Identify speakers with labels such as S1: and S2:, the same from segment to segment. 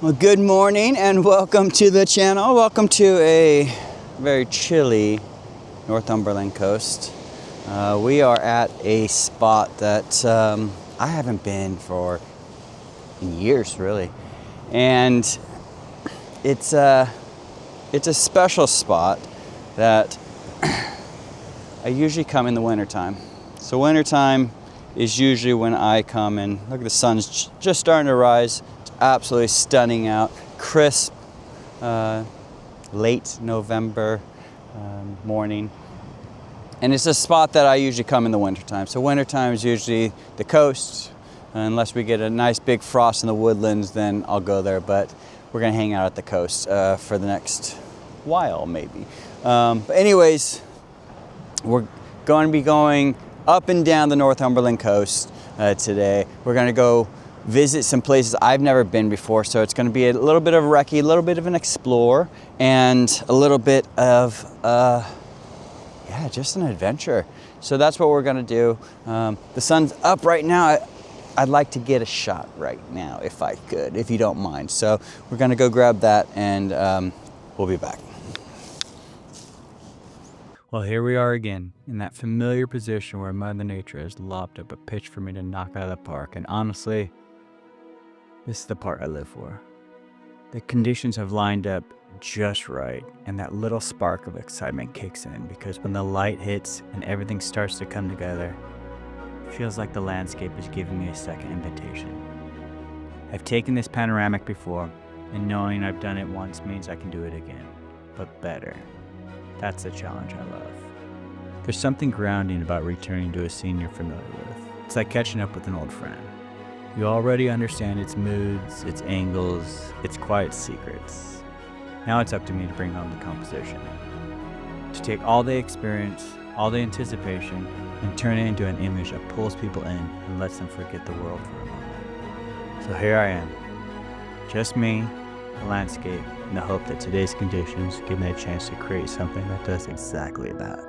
S1: Well, good morning and welcome to the channel. Welcome to a very chilly Northumberland coast. We are at a spot that I haven't been for in years, really. And it's a special spot that I usually come in the wintertime. So wintertime is usually when I come, and look, the sun's just starting to rise. Absolutely stunning out, crisp, late November morning. And it's a spot that I usually come in the wintertime. So wintertime is usually the coast. Unless we get a nice big frost in the woodlands, then I'll go there. But we're gonna hang out at the coast for the next while, maybe. But anyways, we're going to be going up and down the Northumberland coast today. We're gonna go visit some places I've never been before, so it's going to be a little bit of a recce, a little bit of an explore, and a little bit of just an adventure. So that's what we're going to do. The sun's up right now. I'd like to get a shot right now if I could, if you don't mind. So we're going to go grab that, and we'll be back. Well, here we are again in that familiar position where Mother Nature has lobbed up a pitch for me to knock out of the park, and honestly, this is the part I live for. The conditions have lined up just right, and that little spark of excitement kicks in, because when the light hits and everything starts to come together, it feels like the landscape is giving me a second invitation. I've taken this panoramic before, and knowing I've done it once means I can do it again, but better. That's the challenge I love. There's something grounding about returning to a scene you're familiar with. It's like catching up with an old friend. You already understand its moods, its angles, its quiet secrets. Now it's up to me to bring home the composition. To take all the experience, all the anticipation, and turn it into an image that pulls people in and lets them forget the world for a moment. So here I am. Just me, the landscape, and the hope that today's conditions give me a chance to create something that does exactly that.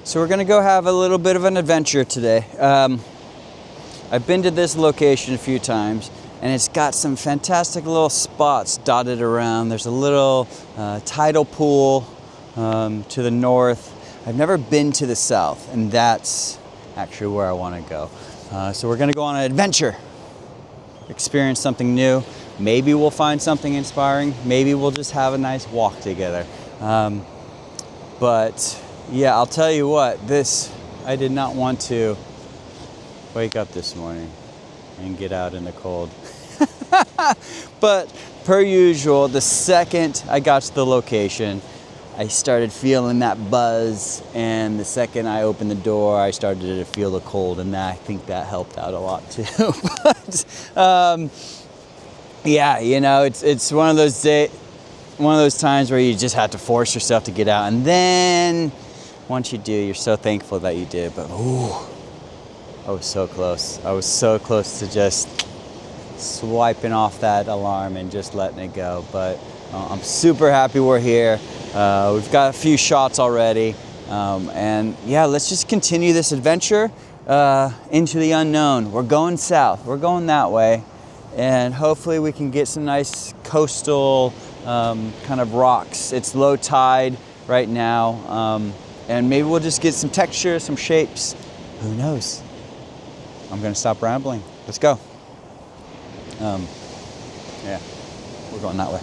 S1: So we're gonna go have a little bit of an adventure today. I've been to this location a few times, and it's got some fantastic little spots dotted around. There's a little tidal pool to the north. I've never been to the south, and that's actually where I want to go. So we're going to go on an adventure, experience something new. Maybe we'll find something inspiring. Maybe we'll just have a nice walk together. But yeah, I'll tell you what, I did not want to wake up this morning and get out in the cold. But per usual, the second I got to the location, I started feeling that buzz, and the second I opened the door, I started to feel the cold, and I think that helped out a lot too. But yeah, you know, it's one of those times where you just have to force yourself to get out, and then once you do, you're so thankful that you did. But ooh, I was so close. I was so close to just swiping off that alarm and just letting it go. But I'm super happy we're here. We've got a few shots already. And yeah, let's just continue this adventure into the unknown. We're going south. We're going that way. And hopefully we can get some nice coastal kind of rocks. It's low tide right now. And maybe we'll just get some texture, some shapes. Who knows? I'm gonna stop rambling. Let's go. Yeah, we're going that way.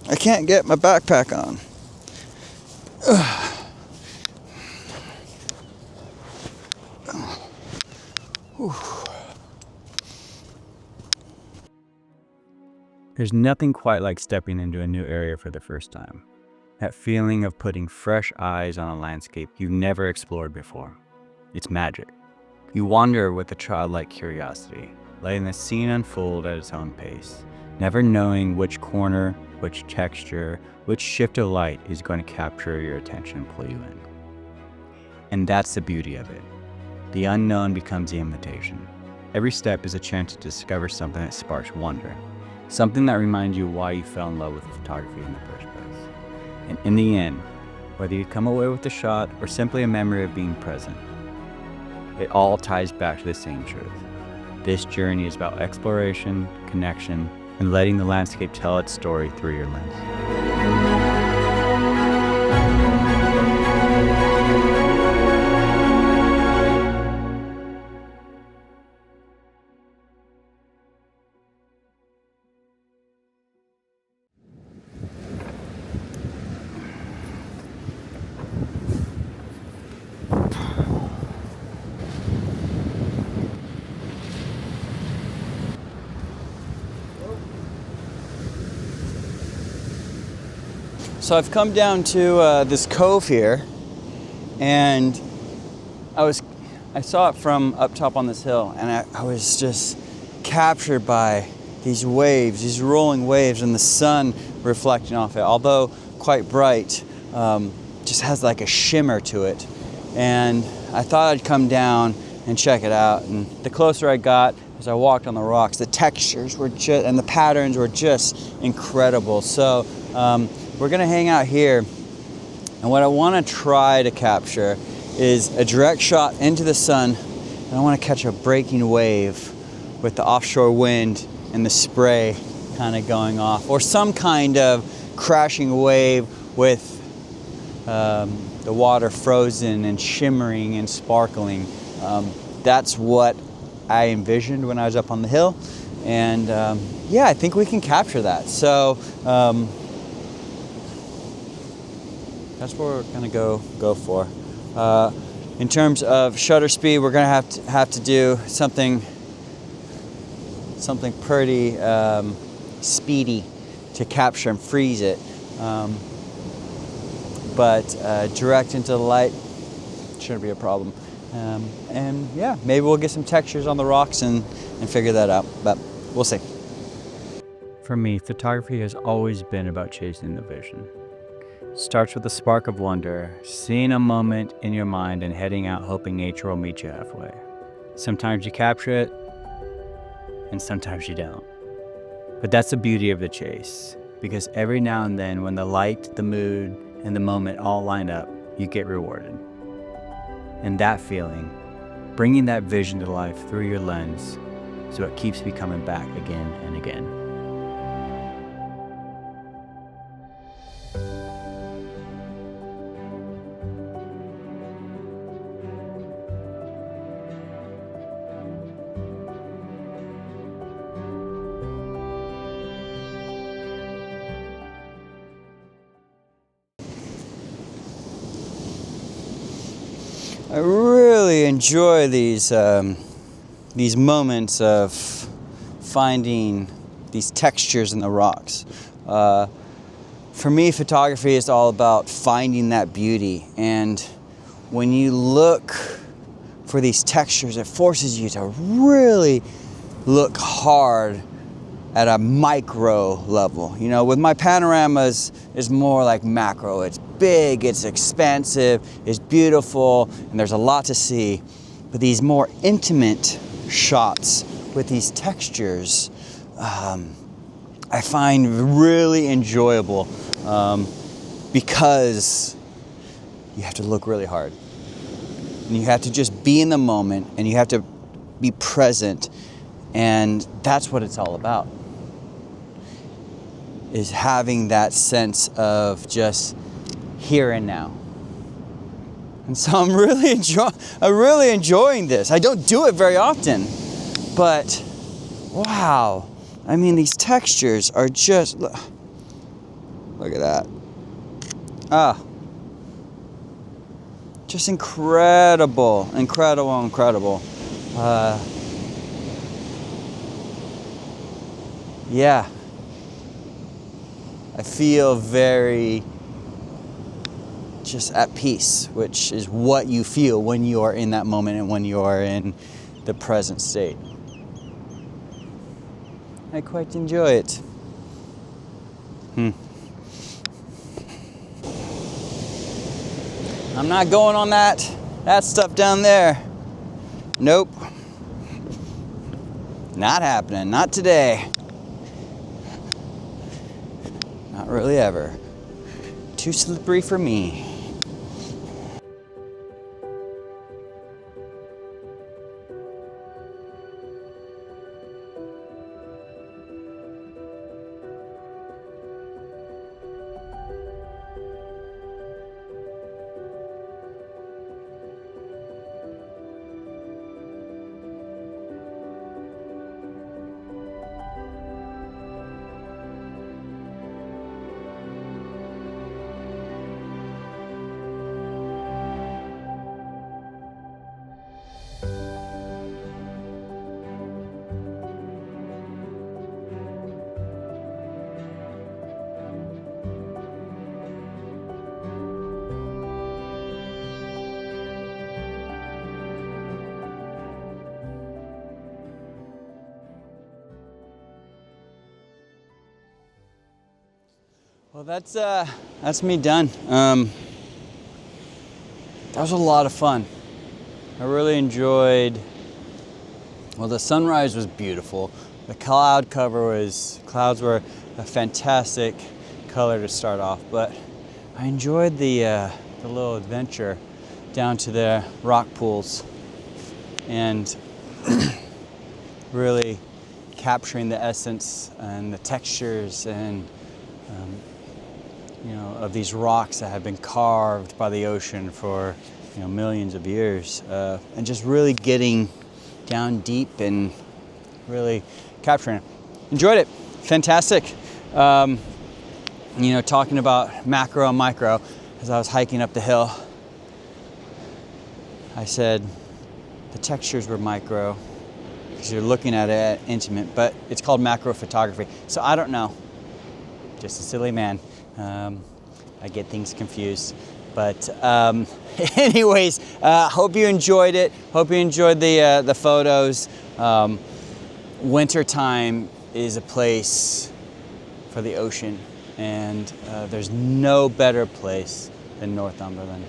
S1: I can't get my backpack on. There's nothing quite like stepping into a new area for the first time. That feeling of putting fresh eyes on a landscape you've never explored before. It's magic. You wander with a childlike curiosity, letting the scene unfold at its own pace, never knowing which corner, which texture, which shift of light is going to capture your attention and pull you in. And that's the beauty of it. The unknown becomes the invitation. Every step is a chance to discover something that sparks wonder, something that reminds you why you fell in love with photography in the first place. And in the end, whether you come away with a shot or simply a memory of being present, it all ties back to the same truth. This journey is about exploration, connection, and letting the landscape tell its story through your lens. So I've come down to this cove here, and I saw it from up top on this hill, and I was just captured by these waves, these rolling waves, and the sun reflecting off it. Although quite bright, just has like a shimmer to it. And I thought I'd come down and check it out. And the closer I got, as I walked on the rocks, the textures were just, and the patterns were just incredible. So we're gonna hang out here, and what I wanna try to capture is a direct shot into the sun, and I wanna catch a breaking wave with the offshore wind and the spray kind of going off, or some kind of crashing wave with the water frozen and shimmering and sparkling. That's what I envisioned when I was up on the hill, and yeah, I think we can capture that. So that's what we're gonna go for. In terms of shutter speed, we're gonna have to do something pretty speedy to capture and freeze it. But direct into the light shouldn't be a problem. And yeah, maybe we'll get some textures on the rocks and figure that out, but we'll see. For me, photography has always been about chasing the vision. It starts with a spark of wonder, seeing a moment in your mind and heading out hoping nature will meet you halfway. Sometimes you capture it, and sometimes you don't. But that's the beauty of the chase, because every now and then when the light, the mood, and the moment all line up, you get rewarded. And that feeling bringing that vision to life through your lens so it keeps me coming back again and again. I really enjoy these moments of finding these textures in the rocks. For me, photography is all about finding that beauty, and when you look for these textures, it forces you to really look hard at a micro level. You know, with my panoramas, it's more like macro. It's big, it's expansive, it's beautiful, and there's a lot to see. But these more intimate shots with these textures, I find really enjoyable because you have to look really hard. And you have to just be in the moment, and you have to be present, and that's what it's all about. Is having that sense of just here and now. And so I'm really enjoying this. I don't do it very often, but wow. I mean, these textures are just, look at that. Just incredible. Yeah. I feel very just at peace, which is what you feel when you are in that moment and when you are in the present state. I quite enjoy it. I'm not going on that stuff down there. Nope. Not happening, not today. Not really ever. Too slippery for me. Well, that's me done. That was a lot of fun. I really enjoyed, well, the sunrise was beautiful. The clouds were a fantastic color to start off, but I enjoyed the little adventure down to the rock pools and really capturing the essence and the textures and of these rocks that have been carved by the ocean for millions of years, and just really getting down deep and really capturing it. Enjoyed it. Fantastic. Talking about macro and micro, as I was hiking up the hill, I said the textures were micro because you're looking at it intimate, but it's called macro photography. So I don't know. Just a silly man. I get things confused. But anyways, hope you enjoyed it. Hope you enjoyed the photos. Wintertime is a place for the ocean, and there's no better place than Northumberland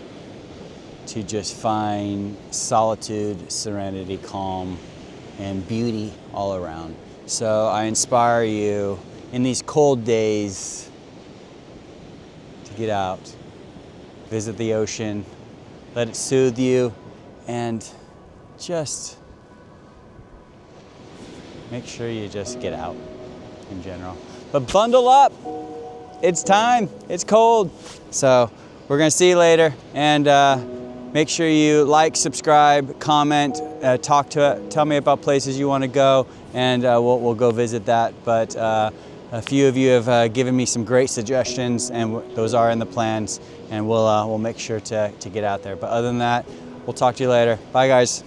S1: to just find solitude, serenity, calm, and beauty all around. So I inspire you in these cold days to get out, visit the ocean, let it soothe you, and just make sure you just get out in general. But bundle up, it's time, it's cold. So we're gonna see you later, and make sure you like, subscribe, comment, tell me about places you wanna go, and we'll go visit that. But a few of you have given me some great suggestions, and those are in the plans, and we'll make sure to get out there. But other than that, we'll talk to you later. Bye guys.